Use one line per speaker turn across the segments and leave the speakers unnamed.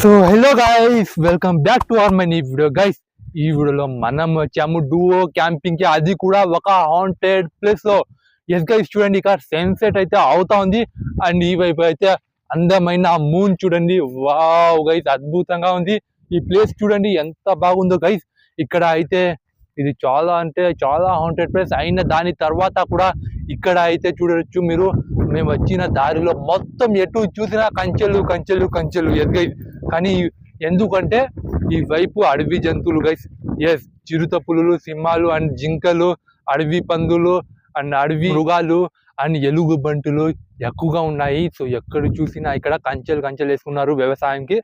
So hello guys, welcome back to our my new video guys. ఈ వీడియోలో మనం వచ్చాము డూవో క్యాంపింగ్ కి, అది కూడా ఒక హాంటెడ్ ప్లేస్ లో. ఎస్ గైస్, చూడండి ఇక్కడ సన్సెట్ అయితే అవుతా ఉంది అండ్ ఈ వైపు అయితే అందమైన మూన్ చూడండి. వావ్ గైస్, అద్భుతంగా ఉంది ఈ ప్లేస్. చూడండి ఎంత బాగుందో గైస్. ఇక్కడ అయితే ఇది చాలా అంటే చాలా హాంటెడ్ ప్లేస్ అయిన దాని తర్వాత కూడా ఇక్కడ అయితే చూడొచ్చు మీరు, మేము వచ్చిన దారిలో మొత్తం ఎటు చూసినా కంచెలు కంచెలు కంచెలు. ఎస్ గైస్, కానీ ఎందుకంటే ఈ వైపు అడవి జంతువులు గైస్. ఎస్, చిరుత పులులు, సింహాలు అండ్ జింకలు, అడవి పందులు అండ్ అడవి మృగాలు అండ్ ఎలుగు బంటులు ఎక్కువగా ఉన్నాయి. సో ఎక్కడ చూసినా ఇక్కడ కంచెలు కంచెలు వేసుకున్నారు వ్యవసాయంకి.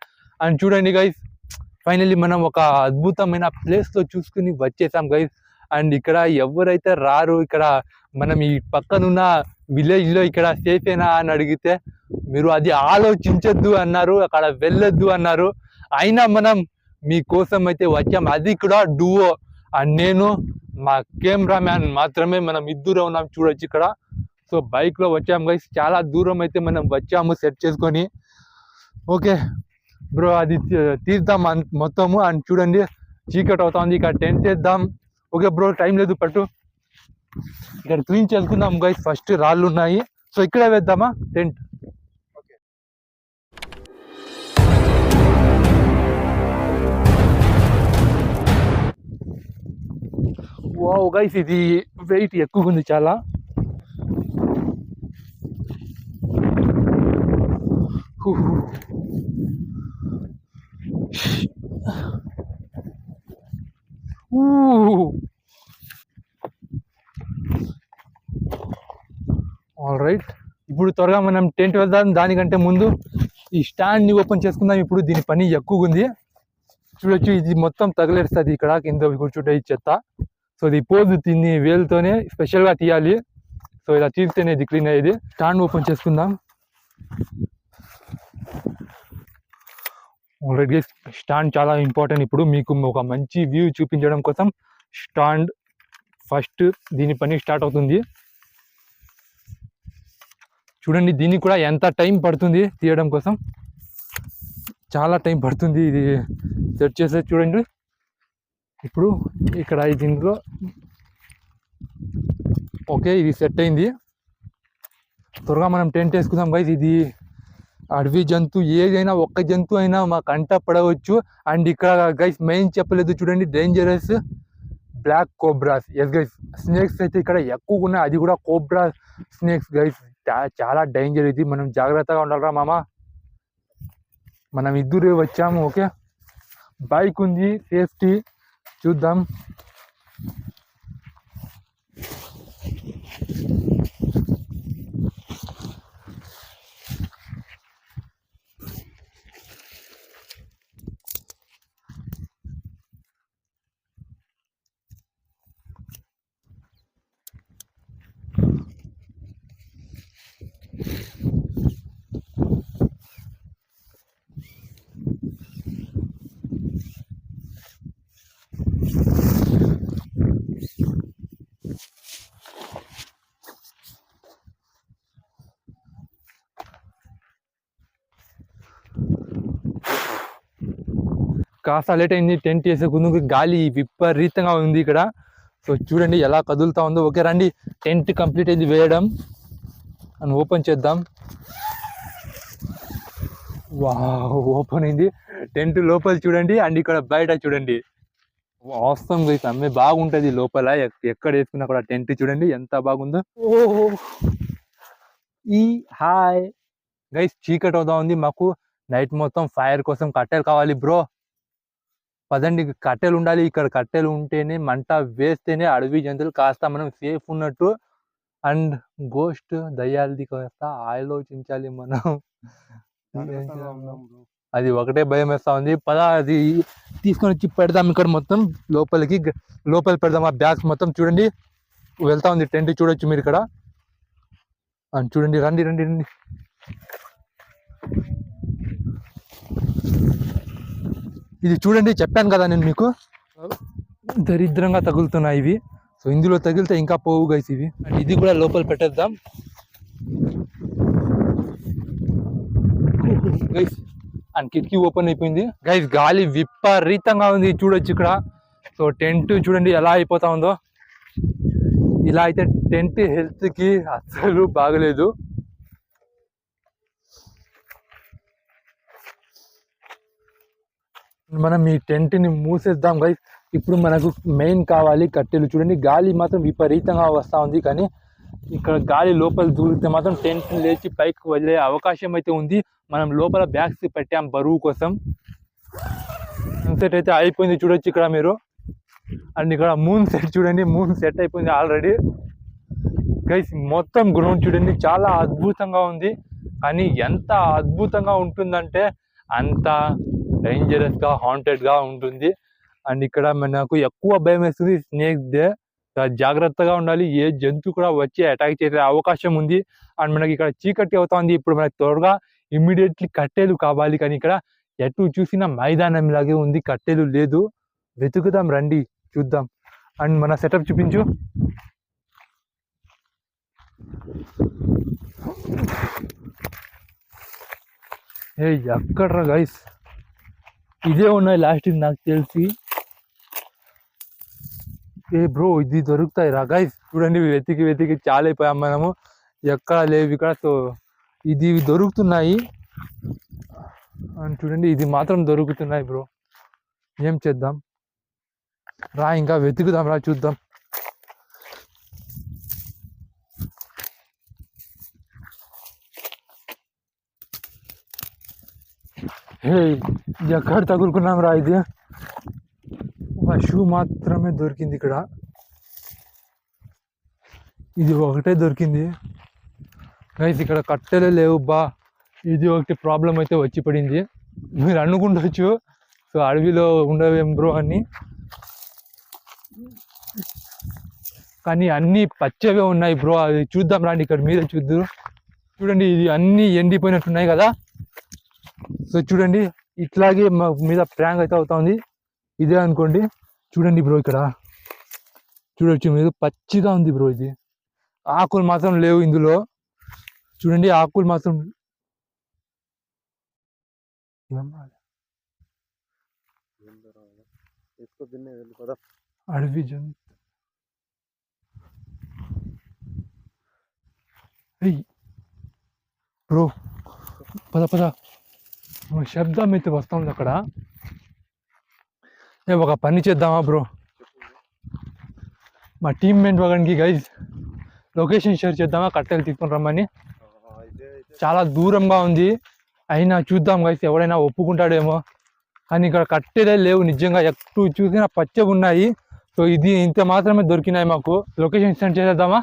అండ్ చూడండి గైస్, ఫైనల్లీ మనం ఒక అద్భుతమైన ప్లేస్ లో చూసుకుని వచ్చేసాం గైస్. అండ్ ఇక్కడ ఎవరైతే రారు, ఇక్కడ మనం ఈ పక్కనున్న విలేజ్ లో ఇక్కడ సేఫేనా అని అడిగితే మీరు అది ఆలోచించద్దు అన్నారు, అక్కడ వెళ్ళొద్దు అన్నారు. అయినా మనం మీకోసం అయితే వచ్చాం, అది కూడా డూవో. అండ్ నేను మా కెమెరా మ్యాన్ మాత్రమే, మనం ఇద్దరు ఉన్నాం చూడొచ్చు ఇక్కడ. సో బైక్ లో వచ్చాం గైస్, చాలా దూరం అయితే మనం వచ్చాము సెట్ చేసుకొని. ఓకే బ్రో, అది తీద్దాం మొత్తము. అండ్ చూడండి చీకటి అవుతా ఉంది, ఇక్కడ టెంట్ వేద్దాం. ఓకే బ్రో, టైం లేదు పట్టు. ఇక్కడ క్లీన్ చేసుకుందాం గైస్. ఫస్ట్ రాళ్ళు ఉన్నాయి, సో ఇక్కడ వేద్దామా టెంట్. వావ్ గైస్, ఇది వెయిట్ ఎక్కువ ఉంది చాలా. ఆల్ రైట్, ఇప్పుడు త్వరగా మనం టెంట్ వేద్దాం. దానికంటే ముందు ఈ స్టాండ్ ని ఓపెన్ చేసుకుందాం. ఇప్పుడు దీని పని ఎక్కువ ఉంది చూడొచ్చు. ఇది మొత్తం తగలేస్తుంది ఇక్కడ కింద కూర్చుంటే ఈ చెత్త. సో ఇది పోదు, దీన్ని వేలుతోనే స్పెషల్ గా తీయాలి. సో ఇలా తీస్తేనే ఇది క్లీన్ అయ్యేది. స్టాండ్ ఓపెన్ చేసుకుందాం. ఆల్రెడీ స్టాండ్ చాలా ఇంపార్టెంట్. ఇప్పుడు మీకు ఒక మంచి వ్యూ చూపించడం కోసం స్టాండ్ ఫస్ట్ దీని పని స్టార్ట్ అవుతుంది. చూడండి, దీనికి కూడా ఎంత టైం పడుతుంది తీయడం కోసం, చాలా టైం పడుతుంది ఇది సెట్ చేసేది. చూడండి ఇప్పుడు ఇక్కడ దీంట్లో ఓకే, ఇది సెట్ అయింది. త్వరగా మనం టెంట్ వేసుకుందాం గైస్. ఇది అడవి జంతువు, ఏదైనా ఒక్క జంతువు అయినా మా కంట పడవచ్చు. అండ్ ఇక్కడ గైస్ మెయిన్ చెప్పలేదు చూడండి, dangerous black cobras. Yes guys, snakes అయితే ఇక్కడ ఎక్కువగా ఉన్నాయి, అది కూడా కోబ్రా స్నేక్స్ గైస్. చాలా డేంజర్ ఇది, మనం జాగ్రత్తగా ఉండాలరా మామ. మనం ఇద్దరు వచ్చాము. ఓకే, బైక్ ఉంది, సేఫ్టీ చూద్దాం. కాస్త లేట్ అయింది టెంట్ వేసే ముందుకు, గాలి విపరీతంగా ఉంది ఇక్కడ. సో చూడండి ఎలా కదులుతా ఉందో. ఓకే రండి, టెంట్ కంప్లీట్ అయింది వేయడం అని ఓపెన్ చేద్దాం. వావ్, ఓపెన్ అయింది టెంట్ లోపల చూడండి. అండ్ ఇక్కడ బయట చూడండి, వాస్తవం గైస్, అమ్మే బాగుంటది లోపల. ఎక్కడ వేసుకున్నా కూడా టెంట్ చూడండి ఎంత బాగుందో. ఓహో ఈ హాయ్ గైస్, చీకటి అవుతా ఉంది. మాకు నైట్ మొత్తం ఫైర్ కోసం కట్టెలు కావాలి బ్రో. పదండి, కట్టెలు ఉండాలి. ఇక్కడ కట్టెలు ఉంటేనే, మంట వేస్తేనే అడవి జంతువులు కాస్త మనం సేఫ్ ఉన్నట్టు. అండ్ గోస్ట్ దయ్యాలది కాస్త ఆలోచించాలి మనం. అది ఒకటే భయం వేస్తా ఉంది. పద అది తీసుకొని వచ్చి పెడదాం ఇక్కడ మొత్తం లోపలికి. లోపల పెడదాం ఆ బ్యాగ్స్ మొత్తం. చూడండి వెళ్తా ఉంది టెంట్, చూడొచ్చు మీరు ఇక్కడ. అండ్ చూడండి, రండి రండి రండి. ఇది చూడండి, చెప్పాను కదా నేను మీకు, దరిద్రంగా తగులుతున్నాయి ఇవి. సో ఇందులో తగిలితే ఇంకా పోవు గైస్ ఇవి. అండ్ ఇది కూడా లోపల పెట్టేద్దాం గైస్. అండ్ కిటికీ ఓపెన్ అయిపోయింది గైస్. గాలి విపరీతంగా ఉంది చూడొచ్చు ఇక్కడ. సో టెంట్ చూడండి ఎలా అయిపోతా ఉందో. ఇలా అయితే టెంట్ హెల్త్ కి అస్సలు బాగలేదు. మనం ఈ టెంట్ ని మూసేద్దాం గైస్. ఇప్పుడు మనకు మెయిన్ కావాలి కట్టెలు. చూడండి గాలి మాత్రం విపరీతంగా వస్తూ ఉంది, కానీ ఇక్కడ గాలి లోపల దూరితే మాత్రం టెంట్ లేచి పైకి వదిలే అవకాశం అయితే ఉంది. మనం లోపల బ్యాగ్స్ పెట్టాం బరువు కోసం. సన్సెట్ అయితే అయిపోయింది చూడొచ్చు ఇక్కడ మీరు. అండ్ ఇక్కడ మూన్ సెట్ చూడండి, మూన్ సెట్ అయిపోయింది ఆల్రెడీ గైస్. మొత్తం గ్రౌండ్ చూడండి చాలా అద్భుతంగా ఉంది, కానీ ఎంత అద్భుతంగా ఉంటుందంటే అంత డేంజరస్ గా హాంటెడ్ గా ఉంటుంది. అండ్ ఇక్కడ మనకు ఎక్కువ భయం వేస్తుంది స్నేక్స్ డే. జాగ్రత్తగా ఉండాలి, ఏ జంతువు కూడా వచ్చి అటాక్ చేసే అవకాశం ఉంది. అండ్ మనకి ఇక్కడ చీకటి అవుతుంది. ఇప్పుడు మనకి త్వరగా ఇమ్మీడియట్లీ కట్టెలు కావాలి, కానీ ఇక్కడ ఎటు చూసినా మైదానం లాగే ఉంది, కట్టెలు లేదు. వెతుకుదాం రండి చూద్దాం. అండ్ మన సెటప్ చూపించు. ఏ ఎక్కడ్రా గైస్, ఇదే ఉన్నాయి లాస్ట్ నాకు తెలిసి. ఏ బ్రో ఇది దొరుకుతాయి రా గైస్. చూడండి వెతికి వెతికి చాలా అయిపోయాం మనము, ఎక్కడ లేవు ఇక్కడ. సో ఇది దొరుకుతున్నాయి. అండ్ చూడండి ఇది మాత్రం దొరుకుతున్నాయి బ్రో. ఏం చేద్దాం రా, ఇంకా వెతుకుదాం రా, చూద్దాం. ఎక్కడ తగులుకున్నాం రా, ఇది ఒక షూ మాత్రమే దొరికింది ఇక్కడ. ఇది ఒకటే దొరికింది గైస్, ఇక్కడ కట్టెలే లేవు బా. ఇది ఒకటి ప్రాబ్లం అయితే వచ్చి పడింది. మీరు అనుకుంటవచ్చు సో అడవిలో ఉండవేం బ్రో అని, కానీ అన్నీ పచ్చవే ఉన్నాయి బ్రో. అది చూద్దాం రండి, ఇక్కడ మీరే చూద్దరు. చూడండి ఇది అన్నీ ఎండిపోయినట్టున్నాయి కదా. సో చూడండి ఇట్లాగే మా మీద ప్రాంక్ అయితే అవుతా ఉంది. ఇదే అనుకోండి. చూడండి బ్రో ఇక్కడ చూడొచ్చు మీరు, పచ్చిగా ఉంది బ్రో. ఇది ఆకులు మాత్రం లేవు ఇందులో. చూడండి ఆకులు మాత్రం. అడవి జంతు బ్రో, పద పద. శబ్దం అయితే వస్తుంది అక్కడ. ఒక పని చేద్దామా బ్రో, మా టీమ్మేట్ వాగన్కి గైజ్ లొకేషన్ షేర్ చేద్దామా, కట్టెలు తీసుకొని రమ్మని. చాలా దూరంగా ఉంది, అయినా చూద్దాం గైస్ ఎవడైనా ఒప్పుకుంటాడేమో. కానీ ఇక్కడ కట్టెలే లేవు నిజంగా, ఎప్పుడు చూసినా పచ్చగా ఉన్నాయి. సో ఇది ఇంత మాత్రమే దొరికినాయి మాకు. లొకేషన్ సెండ్ చేద్దామా.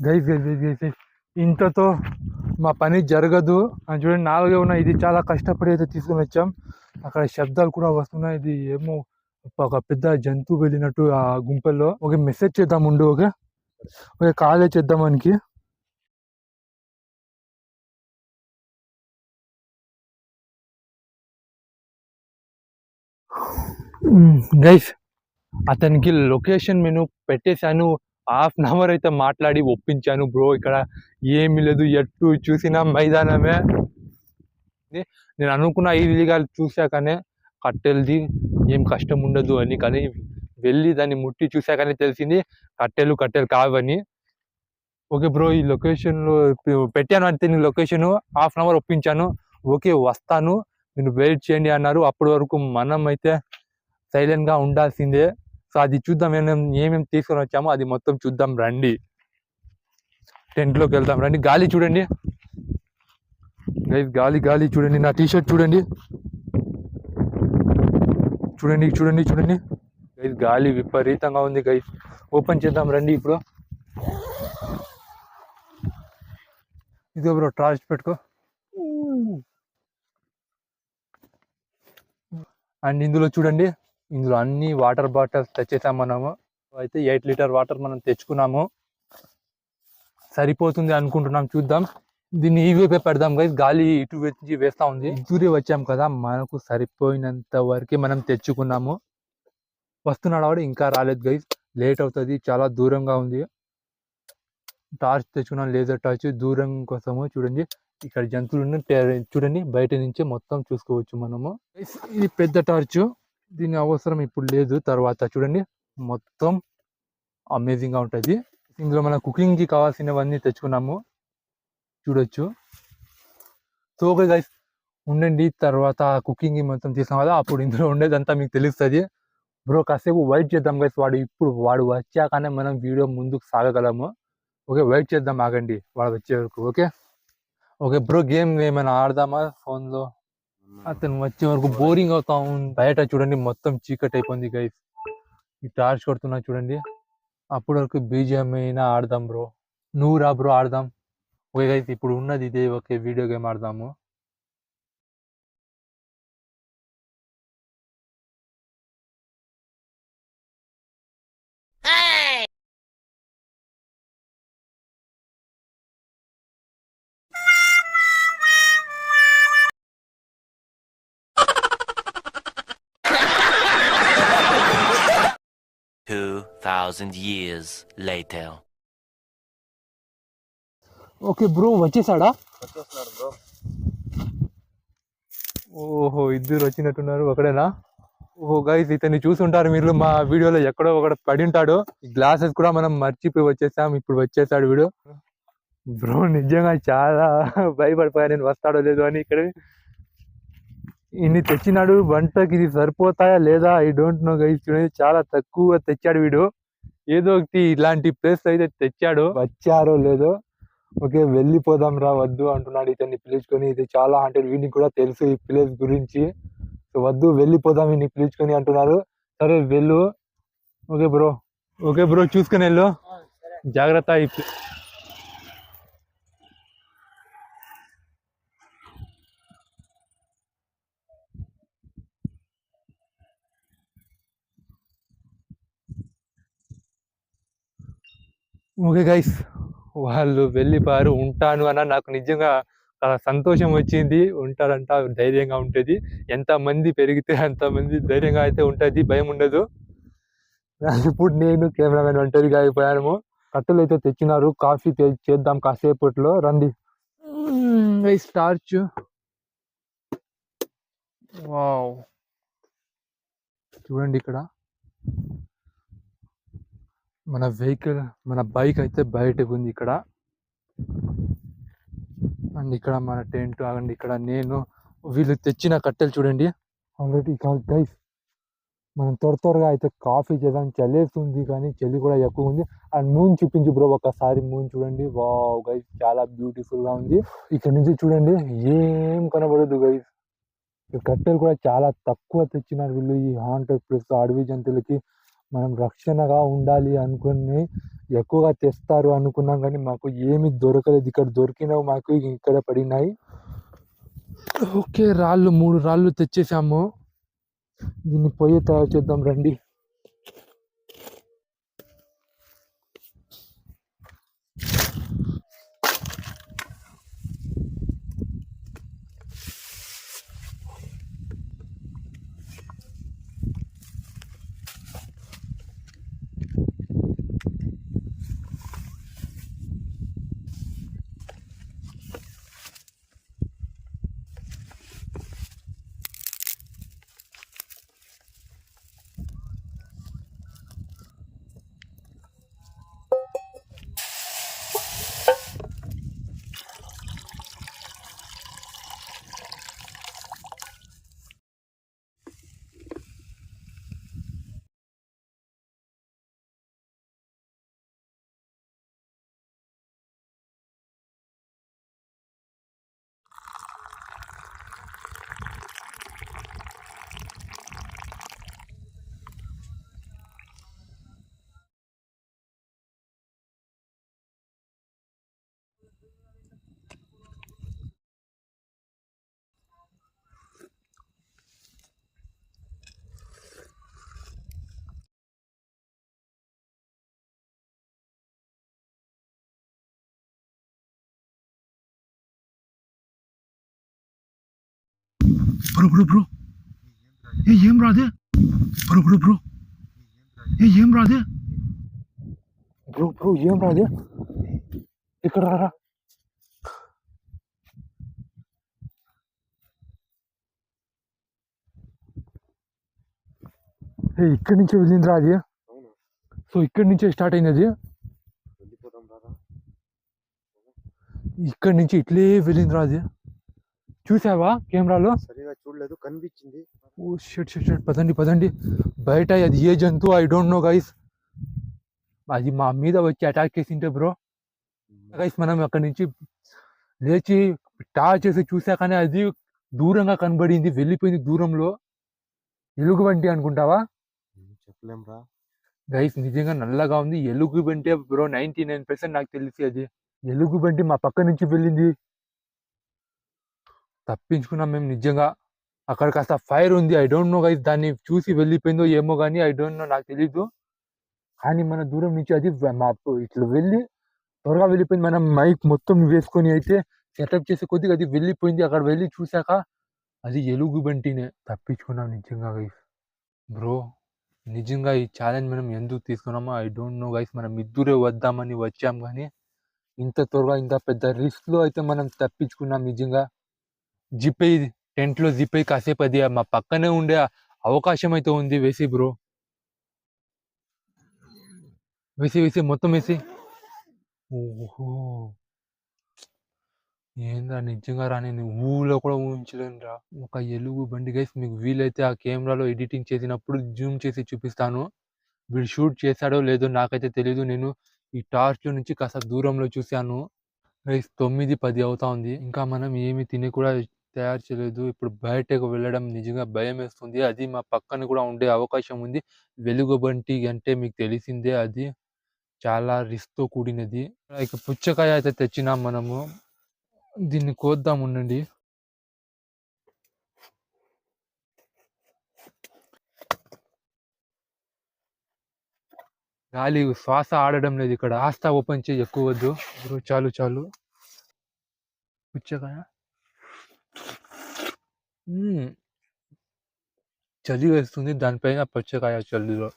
గైస్ గైస్ గైస్ గైస్ ఇంతతో మా పని జరగదు అని చూడండి. నాలుగే ఉన్నాయి. ఇది చాలా కష్టపడి అయితే తీసుకొని వచ్చాం. అక్కడ శబ్దాలు కూడా వస్తున్నాయి. ఇది ఏమో ఒక పెద్ద జంతువు వెళ్ళినట్టు ఆ గుంపల్లో. ఒక మెసేజ్ చేద్దాం ఉండు. ఓకే ఓకే కాలే చేద్దాం మనకి. గైస్ అతనికి లొకేషన్ నేను పెట్టేశాను. ½ అయితే మాట్లాడి ఒప్పించాను బ్రో. ఇక్కడ ఏమి లేదు, ఎట్టు చూసినా మైదానమే. నేను అనుకున్న ఈ విధాలు చూశాకనే కట్టెలది ఏం కష్టం ఉండదు అని, కానీ వెళ్ళి దాన్ని ముట్టి చూశాకనే తెలిసింది కట్టెలు కావని. ఓకే బ్రో ఈ లొకేషన్లో పెట్టాను అంతే, నేను లొకేషన్ ½ ఒప్పించాను. ఓకే వస్తాను మీరు వెయిట్ చేయండి అన్నారు. అప్పటి వరకు మనం అయితే సైలెంట్గా ఉండాల్సిందే. సో అది చూద్దాం, ఏమేమి తీసుకొని వచ్చామో అది మొత్తం చూద్దాం రండి. టెంట్లోకి వెళ్దాం రండి. గాలి చూడండి గైస్, గాలి గాలి చూడండి. నా టీషర్ట్ చూడండి చూడండి చూడండి చూడండి గైస్, గాలి విపరీతంగా ఉంది గైస్. ఓపెన్ చేద్దాం రండి ఇప్పుడు. ఇదో బ్రో టార్చ్ పెట్టుకో. అండ్ ఇందులో చూడండి, ఇందులో అన్ని వాటర్ బాటిల్స్ తెచ్చేసాం మనము. అయితే 8 లీటర్ వాటర్ మనం తెచ్చుకున్నాము. సరిపోతుంది అనుకుంటున్నాం, చూద్దాం. దీన్ని ఈ వైపే పెడదాం గైస్, గాలి ఇటు వచ్చి వేస్తా ఉంది. దూరే వచ్చాం కదా, మనకు సరిపోయినంత వరకే మనం తెచ్చుకున్నాము. వస్తున్నాడు వాడు, ఇంకా రాలేదు గైస్, లేట్ అవుతుంది, చాలా దూరంగా ఉంది. టార్చ్ తెచ్చుకున్నాం, లేజర్ టార్చ్ దూరం కోసము. చూడండి ఇక్కడ జంతువులను చూడండి బయట నుంచే మొత్తం చూసుకోవచ్చు మనము. ఇది పెద్ద టార్చ్, దీని అవసరం ఇప్పుడు లేదు, తర్వాత చూడండి మొత్తం అమేజింగ్ గా ఉంటుంది. ఇందులో మన కుకింగ్ కి కావాల్సినవన్నీ తెచ్చుకున్నాము, చూడొచ్చు. సో ఓకే గైస్, ఉండండి, తర్వాత కుకింగ్ మొత్తం తీసాం కదా, అప్పుడు ఇందులో ఉండేదంతా మీకు తెలుస్తుంది. బ్రో కాసేపు వెయిట్ చేద్దాం గైస్, వాడు వచ్చాకనే మనం వీడియో ముందుకు సాగగలము. ఓకే వెయిట్ చేద్దాం, ఆగండి వాడు వచ్చే వరకు. ఓకే ఓకే బ్రో, గేమ్ ఏమైనా ఆడదామా ఫోన్లో? అతను వచ్చే వరకు బోరింగ్ అవుతా ఉంది. బయట చూడండి మొత్తం చీకటి అయిపోయింది గైస్, ఈ టార్చ్ కొడుతున్నా చూడండి. అప్పటి వరకు బీజిఎం అయినా ఆడదాం బ్రో. నువ్వు రా బ్రో ఆడదాం. ఓకే గైస్, ఇప్పుడు ఉన్నది ఇదే, ఓకే వీడియో గేమ్ ఆడదాము.
years later.
ఓకే బ్రో వచ్చేసాడా?
వచ్చేస్తున్నాడు బ్రో.
ఓహో ఇద్దరు వచ్చినట్టున్నారు, ఒకడేనా? ఓహో గైస్, ఇతన్ని చూసుంటారు మీరు మా వీడియోలో, ఎక్కడో ఒకటి పడి ఉంటాడు. గ్లాసెస్ కూడా మనం మర్చిపోయి వచ్చేసాం, ఇప్పుడు వచ్చేసాడు వీడు. బ్రో నిజంగా చాలా భయపడిపోయా నేను, వస్తాడో లేదో అని. ఇక్కడ ఇన్ని తెచ్చినాడు, వంటకి ఇది సరిపోతాయా లేదా ఐ డోంట్ నో గైస్. చూడండి చాలా తక్కువ తెచ్చాడు వీడు, ఏదో ఒకటి ఇలాంటి ప్లేస్ అయితే తెచ్చాడు. వచ్చారో లేదో. ఓకే వెళ్ళిపోదాం రా, వద్దు అంటున్నాడు ఇతన్ని పిలుచుకొని. ఇది చాలా అంటే వీడికి కూడా తెలుసు ఈ ప్లేస్ గురించి. సో వద్దు వెళ్ళిపోదాం వీడిని పిలుచుకొని అంటున్నారు. సరే వెళ్ళు. ఓకే బ్రో, ఓకే బ్రో చూసుకొని వెళ్ళు, జాగ్రత్త. ఓకే గైస్, వాళ్ళు వెళ్ళిపోయారు. ఉంటాను అన్న, నాకు నిజంగా సంతోషం వచ్చింది. ఉంటారంట, ధైర్యంగా ఉంటుంది. ఎంతమంది పెరిగితే అంతమంది ధైర్యంగా అయితే ఉంటుంది, భయం ఉండదు. ఇప్పుడు నేను కెమెరామెన్ ఒంటరిగా అయిపోయాము. కట్టెలు అయితే తెచ్చినారు, కాఫీ చేద్దాం కాసేపట్లో, రండి. గైస్ టార్చ్, వావ్ చూడండి ఇక్కడ మన వెహికల్, మన బైక్ అయితే బయటకు ఉంది ఇక్కడ. అండ్ ఇక్కడ మన టెంట్. అండ్ ఇక్కడ నేను, వీళ్ళు తెచ్చిన కట్టెలు చూడండి. ఆల్రెడీ గైస్ మనం త్వరగా అయితే కాఫీ చేద్దాం. చలేస్తుంది కానీ చలి కూడా ఎక్కువ ఉంది. అండ్ మూన్ చూపించు బ్రో ఒకసారి, మూన్ చూడండి. వావ్ గైస్ చాలా బ్యూటిఫుల్ గా ఉంది. ఇక్కడ నుంచి చూడండి ఏం కనబడదు గైస్. కట్టెలు కూడా చాలా తక్కువ తెచ్చినారు వీళ్ళు ఈ హాంటెడ్ ప్లేస్. అడవి జంతువులకి మనం రక్షణగా ఉండాలి అనుకుని ఎక్కువగా తెస్తారు అనుకున్నాం, కానీ మాకు ఏమి దొరకలేదు. ఇక్కడ దొరికినవి మాకు ఇక్కడ పడినాయి. ఓకే రాళ్ళు, 3 రాళ్ళు తెచ్చేసాము. దీన్ని పొయ్యి తయారు చేద్దాం రండి. బ్రో ఏం రాదే బ్రో ఏం రాదే బ్రో ఏం రాదే ఇక్కడ రా. ఇక్కడి నుంచే వెళ్ళిందిరా అది. సో ఇక్కడి నుంచే స్టార్ట్ అయింది అది. ఇక్కడి నుంచి ఇట్లే వెళ్ళిందిరా అది. చూసావా కెమెరాలో?
సరిగా చూడలేదు, కనిపించింది.
ఓ షట్ షట్ షట్, పదండి పదండి. బయట అది ఏ జంతువు ఐ డోంట్ నో గైస్. అది మా మీద వచ్చి అటాక్ చేసింటే బ్రో గైస్. మనం అక్కడి నుంచి లేచి టార్చ్ చేసి చూసాకనే అది దూరంగా కనబడింది, వెళ్ళిపోయింది దూరంలో. ఎలుగుబంటి అనుకుంటావా?
చెప్పలేం రా
గైస్, నిజంగా నల్లగా ఉంది. ఎలుగుబంటి బ్రో 99% నాకు తెలిసి అది ఎలుగుబంటి మా పక్క నుంచి వెళ్ళింది. తప్పించుకున్నాం మేము నిజంగా. అక్కడ కాస్త ఫైర్ ఉంది, ఐ డోంట్ నో గైస్. దాన్ని చూసి వెళ్ళిపోయిందో ఏమో కానీ ఐ డోంట్ నో, నాకు తెలీదు. కానీ మన దూరం నుంచి అది మా ఇట్లా వెళ్ళి త్వరగా వెళ్ళిపోయింది. మనం మైక్ మొత్తం వేసుకొని అయితే సెటప్ చేసే కొద్దిగా అది వెళ్ళిపోయింది. అక్కడ వెళ్ళి చూసాక అది ఎలుగుబంటినే. తప్పించుకున్నాం నిజంగా గైస్. బ్రో నిజంగా ఈ ఛాలెంజ్ మనం ఎందుకు తీసుకున్నామో ఐ డోంట్ నో గైస్. మనం ఇద్దరే వద్దామని వచ్చాం కానీ ఇంత త్వరగా ఇంత పెద్ద రిస్క్ లో అయితే మనం తప్పించుకున్నాం నిజంగా. జిప్ అయ్యి టెంట్ లో జిప్ అయ్యి కాసేపు అది మా పక్కనే ఉండే అవకాశం అయితే ఉంది. వేసి బ్రో, వేసి మొత్తం వేసి. ఓహో ఏంద్రా నిజంగా రా, నేను ఊళ్ళో కూడా ఊహించలేను రా. ఒక ఎలుగు బండి గైస్. మీకు వీలైతే ఆ కెమెరాలో ఎడిటింగ్ చేసినప్పుడు జూమ్ చేసి చూపిస్తాను. వీడు షూట్ చేశాడో లేదో నాకైతే తెలీదు. నేను ఈ టార్చ్ లో నుంచి కాస్త దూరంలో చూశాను గైస్. 9:10 అవుతా ఉంది. ఇంకా మనం ఏమి తిని కూడా తయారు చేయలేదు. ఇప్పుడు బయటకు వెళ్ళడం నిజంగా భయం వేస్తుంది. అది మా పక్కన కూడా ఉండే అవకాశం ఉంది. వెలుగుబంటి అంటే మీకు తెలిసిందే, అది చాలా రిస్క్ తో కూడినది. ఇక పుచ్చకాయ అయితే తెచ్చినాం మనము. దీన్ని కోద్దాం ఉండండి. గాలి శ్వాస ఆడడం లేదు ఇక్కడ. ఆస్తా ఓపెన్ చేయి, ఎక్కువ వద్దు బ్రో. చాలు చాలు. పుచ్చకాయ చలి వేస్తుంది, దానిపైన పుచ్చకాయ చలిలో.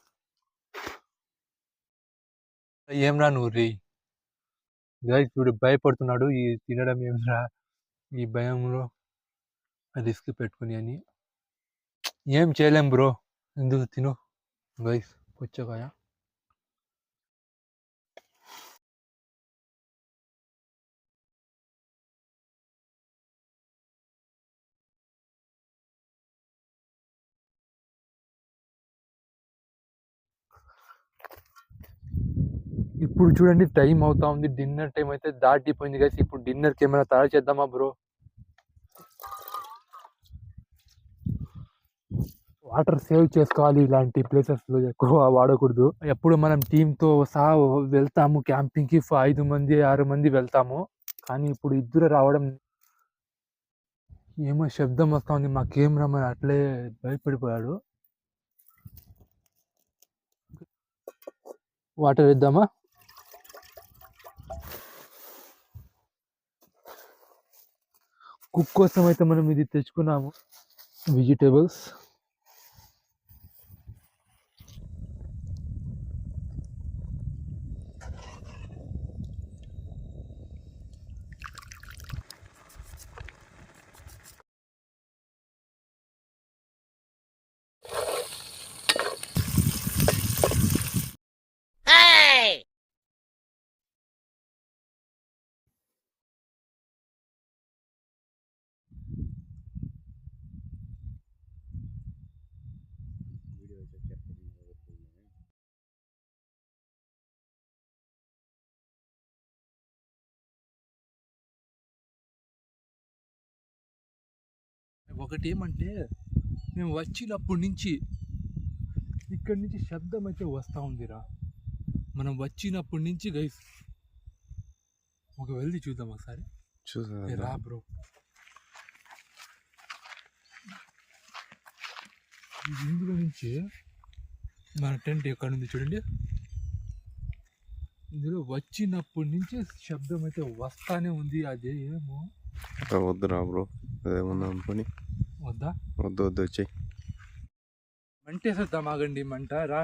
ఏమ్రా నువ్వు రీ గైస్, వీడు భయపడుతున్నాడు. ఈ తినడం ఏమ్రా ఈ భయంలో రిస్క్ పెట్టుకుని అని. ఏం చేయలేం బ్రో, ఎందుకు తిను గైస్ పుచ్చకాయ. ఇప్పుడు చూడండి టైం అవుతా ఉంది. డిన్నర్ టైం అయితే దాటిపోయింది గైస్. ఇప్పుడు డిన్నర్కి ఏమైనా తయారు చేద్దామా బ్రో? వాటర్ సేవ్ చేసుకోవాలి. ఇలాంటి ప్లేసెస్ లో ఎక్కువ వాడకూడదు. ఎప్పుడు మనం టీమ్ తో సహా వెళ్తాము క్యాంపింగ్ కి. 5 మంది 6 మంది వెళ్తాము. కానీ ఇప్పుడు ఇద్దరు రావడం, ఏమో శబ్దం వస్తా ఉంది. మా కెమెరామెన్ అట్లే భయపడిపోయాడు. వాటర్ వేద్దామా? కుక్ కోసం అయితే మనం ఇది తెచ్చుకున్నాము, వెజిటేబుల్స్. ఒకటి ఏమంటే, మేము వచ్చినప్పటి నుంచి ఇక్కడి నుంచి శబ్దం అయితే వస్తూ ఉందిరా. మనం వచ్చినప్పటి నుంచి గైస్. ఒక వెళ్ళి చూద్దాం ఒకసారి. రా బ్రో. ఇందులో నుంచి మన టెంట్ ఎక్కడ ఉంది చూడండి. ఇందులో వచ్చినప్పటి నుంచి శబ్దం అయితే వస్తానే ఉంది. అదే ఏమో
వద్దురా బ్రో, అదేమన్నా అనుకొని.
వద్దా?
వద్దు వద్దు, వచ్చాయి.
మంటేసేద్దాం, ఆగండి. మంట రా.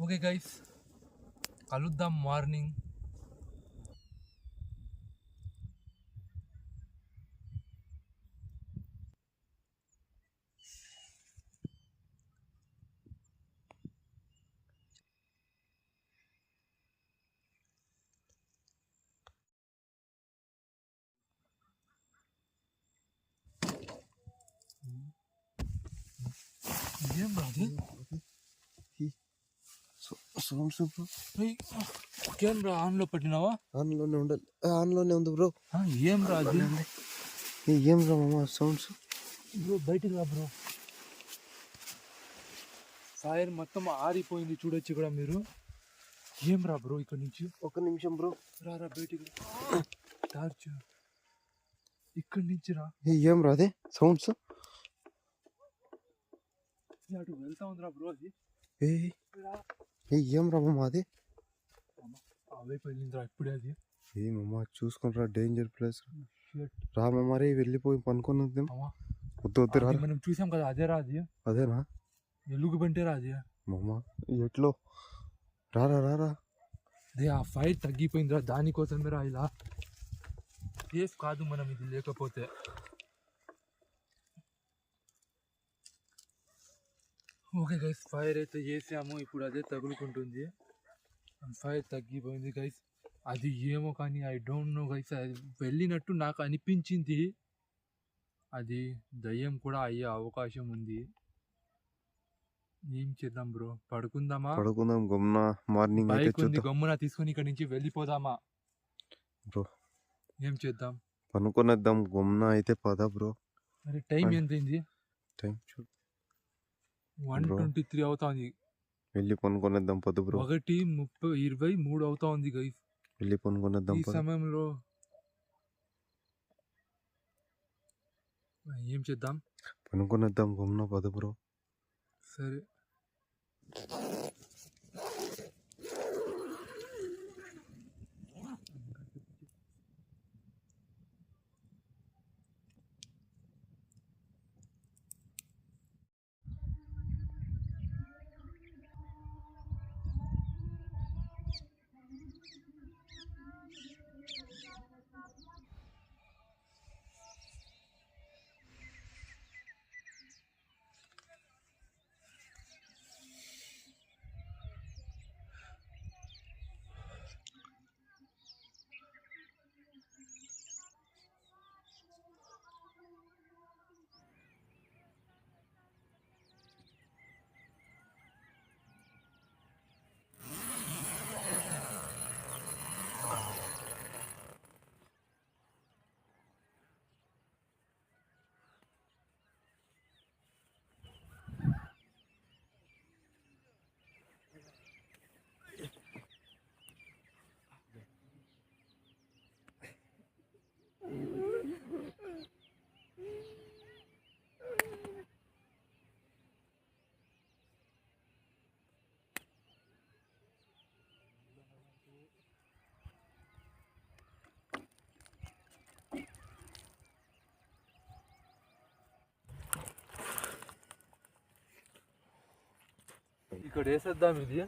ఓకే గైస్, కలుద్దాం మార్నింగ్. ఏం రాదు
సౌండ్స్ బ్రో.
కెమెరా ఆన్లో పెట్టినావా?
ఆన్లోనే ఉండాలి. ఆన్లోనే ఉంది బ్రో.
ఏం రాదు.
ఏం రా మామ సౌండ్స్?
బ్రో బయటికి రా బ్రో. ఫైర్ మొత్తం ఆరిపోయింది చూడొచ్చు ఇక్కడ మీరు. ఏం రా బ్రో ఇక్కడ నుంచి?
ఒక నిమిషం బ్రో.
రారా బయటికి. టార్చ్ ఇక్కడి నుంచి రా.
ఏం రాదే సౌండ్స్?
అటు వెళ్తా ఉందిరా బ్రో అది.
ఏం రా మామ అది?
అవైపు వెళ్ళిందిరా ఇప్పుడే అది.
ఏమమ్మా చూసుకుంటారా, డేంజర్ ప్లేస్. రామ మరి వెళ్ళిపోయి పనుకొని వద్దాం. వద్దు వద్దు రా.
మనం చూసాం కదా అదే రా అది.
అదేనా?
ఎలుగు బంటే రా అది.
మామ ఎట్లో రారా రారా.
అదే ఆ ఫైర్ తగ్గిపోయిందిరా, దానికోసమే రా ఇలా. సేఫ్ కాదు మనం ఇది లేకపోతే. ఓకే గైస్, ఫైర్ అయితే చేసాము, ఇప్పుడు అదే తగులుకుంటుంది. ఫైర్ తగ్గిపోయింది గైస్. అది ఏమో కానీ ఐ డోంట్ నో గైస్, అది వెళ్ళినట్టు నాకు అనిపించింది. అది దయ్యం కూడా అయ్యే అవకాశం ఉంది. ఏం చేద్దాం బ్రో, పడుకుందామా?
పడుకుందాం గమ్మున. మార్నింగ్ అయితే
బైక్ ఉంది,
చూద్దాం
గమ్మున తీసుకొని ఇక్కడ నుంచి వెళ్ళిపోదామా
బ్రో.
ఏం చేద్దాం?
పనుకొనేద్దాం గమ్మున అయితే పద బ్రో.
మరి టైం ఎంతైంది?
టైం చూడు.
1:23 అవుతుంది.
వెళ్ళి పనుకొనేద్దాం పద బ్రో.
1:23 అవుతా ఉంది గైస్.
వెళ్ళి పనుకొనేద్దాం
ఈ
పద.
సమయంలో ఏం చేద్దాం?
పనుకొనేద్దాం గమ్మున పద బ్రో.
సరే. ఇక్కడ వేసేద్దాం ఇది.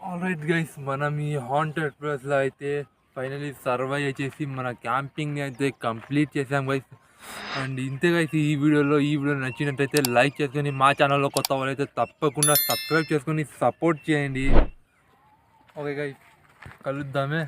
ఆల్రైట్ గైస్, మనం ఈ హాంటెడ్ ప్లేస్లో అయితే ఫైనలీ సర్వైవ్ చేసి మన క్యాంపింగ్ అయితే కంప్లీట్ చేసాం గైస్. అండ్ ఇంతే గైస్ ఈ వీడియో నచ్చినట్టయితే లైక్ చేసుకొని, మా ఛానల్లో కొత్త వాళ్ళైతే తప్పకుండా సబ్స్క్రైబ్ చేసుకొని సపోర్ట్ చేయండి. Okay guys, కలుద్దామే.